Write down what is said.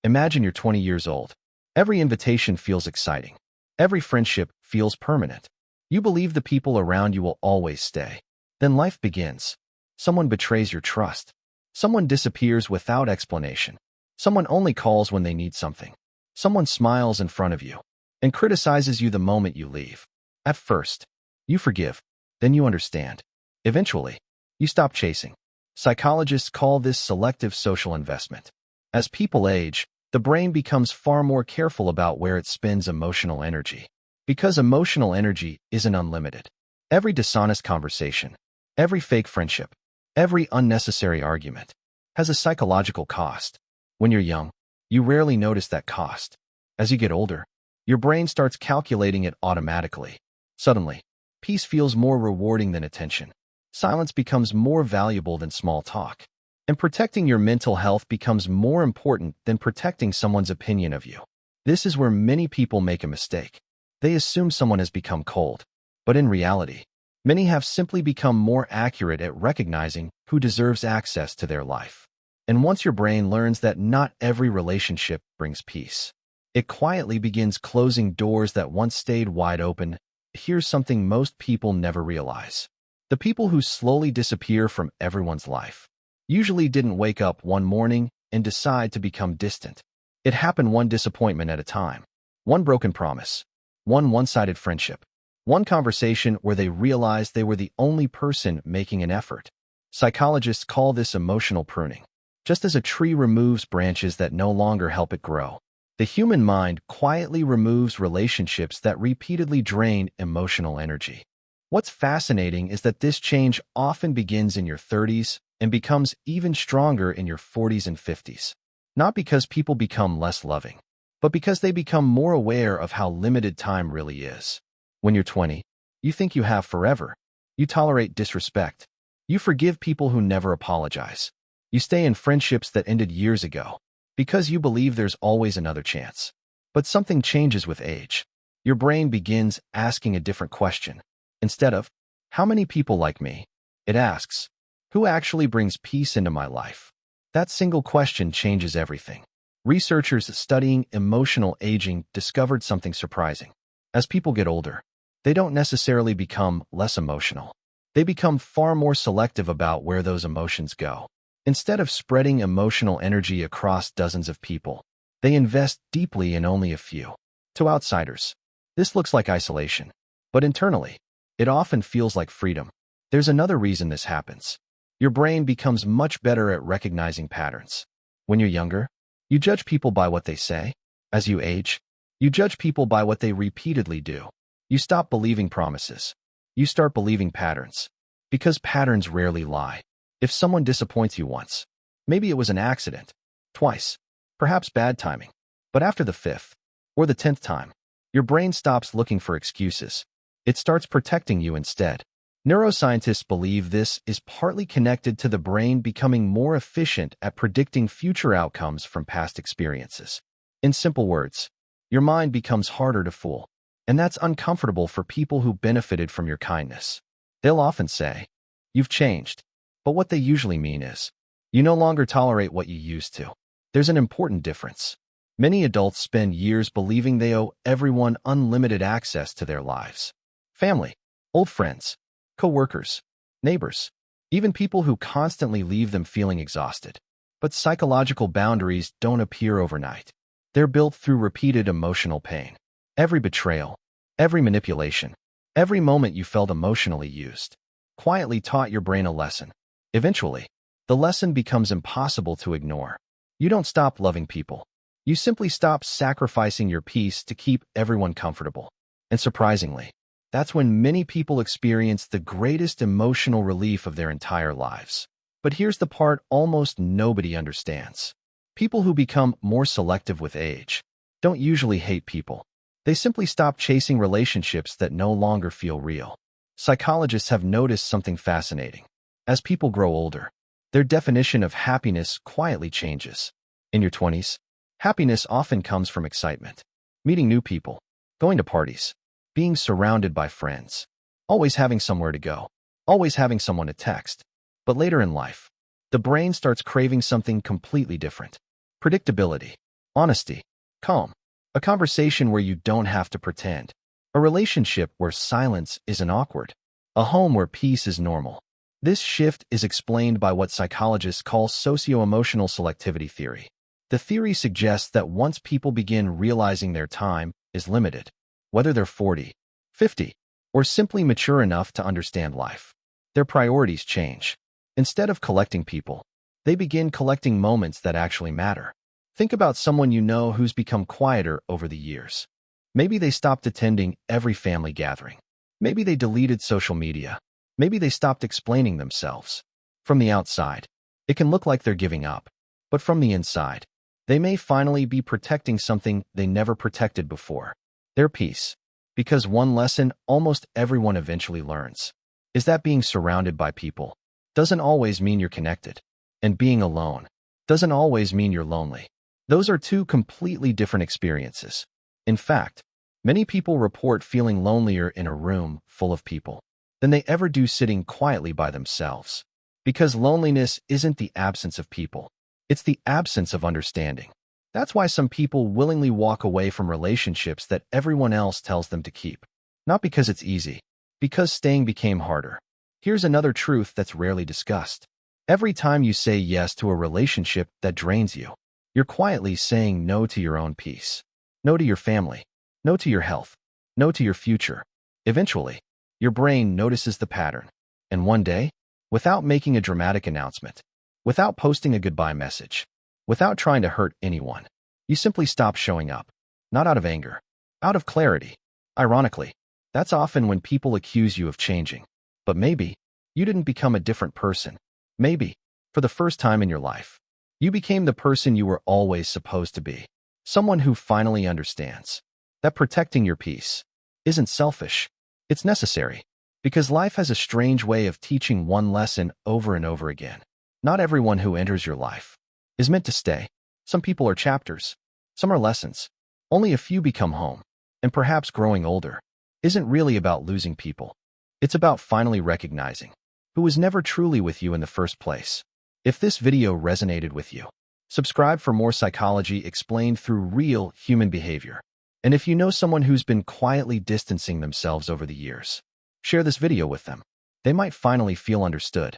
Imagine you're 20 years old. Every invitation feels exciting. Every friendship feels permanent. You believe the people around you will always stay. Then life begins. Someone betrays your trust. Someone disappears without explanation. Someone only calls when they need something. Someone smiles in front of you and criticizes you the moment you leave. At first, you forgive. Then you understand. Eventually, you stop chasing. Psychologists call this selective social investment. As people age, the brain becomes far more careful about where it spends emotional energy. Because emotional energy isn't unlimited. Every dishonest conversation, every fake friendship, every unnecessary argument has a psychological cost. When you're young, you rarely notice that cost. As you get older, your brain starts calculating it automatically. Suddenly, peace feels more rewarding than attention. Silence becomes more valuable than small talk. And protecting your mental health becomes more important than protecting someone's opinion of you. This is where many people make a mistake. They assume someone has become cold. But in reality, many have simply become more accurate at recognizing who deserves access to their life. And once your brain learns that not every relationship brings peace, it quietly begins closing doors that once stayed wide open. Here's something most people never realize. The people who slowly disappear from everyone's life usually didn't wake up one morning and decide to become distant. It happened one disappointment at a time. One broken promise. One one-sided friendship. One conversation where they realized they were the only person making an effort. Psychologists call this emotional pruning. Just as a tree removes branches that no longer help it grow, the human mind quietly removes relationships that repeatedly drain emotional energy. What's fascinating is that this change often begins in your 30s and becomes even stronger in your 40s and 50s. Not because people become less loving, but because they become more aware of how limited time really is. When you're 20, you think you have forever. You tolerate disrespect. You forgive people who never apologize. You stay in friendships that ended years ago because you believe there's always another chance. But something changes with age. Your brain begins asking a different question. Instead of, how many people like me? It asks, who actually brings peace into my life? That single question changes everything. Researchers studying emotional aging discovered something surprising. As people get older, they don't necessarily become less emotional. They become far more selective about where those emotions go. Instead of spreading emotional energy across dozens of people, they invest deeply in only a few. To outsiders, this looks like isolation. But internally, it often feels like freedom. There's another reason this happens. Your brain becomes much better at recognizing patterns. When you're younger, you judge people by what they say. As you age, you judge people by what they repeatedly do. You stop believing promises. You start believing patterns. Because patterns rarely lie. If someone disappoints you once, maybe it was an accident. Twice, perhaps bad timing. But after the 5th or the 10th time, your brain stops looking for excuses. It starts protecting you instead. Neuroscientists believe this is partly connected to the brain becoming more efficient at predicting future outcomes from past experiences. In simple words, your mind becomes harder to fool. And that's uncomfortable for people who benefited from your kindness. They'll often say, you've changed. But what they usually mean is, you no longer tolerate what you used to. There's an important difference. Many adults spend years believing they owe everyone unlimited access to their lives. Family, old friends, co-workers, neighbors, even people who constantly leave them feeling exhausted. But psychological boundaries don't appear overnight. They're built through repeated emotional pain. Every betrayal, every manipulation, every moment you felt emotionally used, quietly taught your brain a lesson. Eventually, the lesson becomes impossible to ignore. You don't stop loving people. You simply stop sacrificing your peace to keep everyone comfortable. And surprisingly, that's when many people experience the greatest emotional relief of their entire lives. But here's the part almost nobody understands. People who become more selective with age don't usually hate people. They simply stop chasing relationships that no longer feel real. Psychologists have noticed something fascinating. As people grow older, their definition of happiness quietly changes. In your 20s, happiness often comes from excitement. Meeting new people, going to parties, being surrounded by friends, always having somewhere to go, always having someone to text. But later in life, the brain starts craving something completely different. Predictability. Honesty. Calm. A conversation where you don't have to pretend. A relationship where silence isn't awkward. A home where peace is normal. This shift is explained by what psychologists call socio-emotional selectivity theory. The theory suggests that once people begin realizing their time is limited, whether they're 40, 50, or simply mature enough to understand life, their priorities change. Instead of collecting people, they begin collecting moments that actually matter. Think about someone you know who's become quieter over the years. Maybe they stopped attending every family gathering. Maybe they deleted social media. Maybe they stopped explaining themselves. From the outside, it can look like they're giving up. But from the inside, they may finally be protecting something they never protected before. Their peace. Because one lesson almost everyone eventually learns is that being surrounded by people doesn't always mean you're connected. And being alone doesn't always mean you're lonely. Those are two completely different experiences. In fact, many people report feeling lonelier in a room full of people than they ever do sitting quietly by themselves. Because loneliness isn't the absence of people. It's the absence of understanding. That's why some people willingly walk away from relationships that everyone else tells them to keep. Not because it's easy, because staying became harder. Here's another truth that's rarely discussed. Every time you say yes to a relationship that drains you, you're quietly saying no to your own peace. No to your family. No to your health. No to your future. Eventually, your brain notices the pattern. And one day, without making a dramatic announcement, without posting a goodbye message, without trying to hurt anyone, you simply stop showing up. Not out of anger, out of clarity. Ironically, that's often when people accuse you of changing. But maybe you didn't become a different person. Maybe, for the first time in your life, you became the person you were always supposed to be. Someone who finally understands that protecting your peace isn't selfish. It's necessary. Because life has a strange way of teaching one lesson over and over again. Not everyone who enters your life is meant to stay. Some people are chapters. Some are lessons. Only a few become home. And perhaps growing older isn't really about losing people. It's about finally recognizing who was never truly with you in the first place. If this video resonated with you, subscribe for more psychology explained through real human behavior. And if you know someone who's been quietly distancing themselves over the years, share this video with them. They might finally feel understood.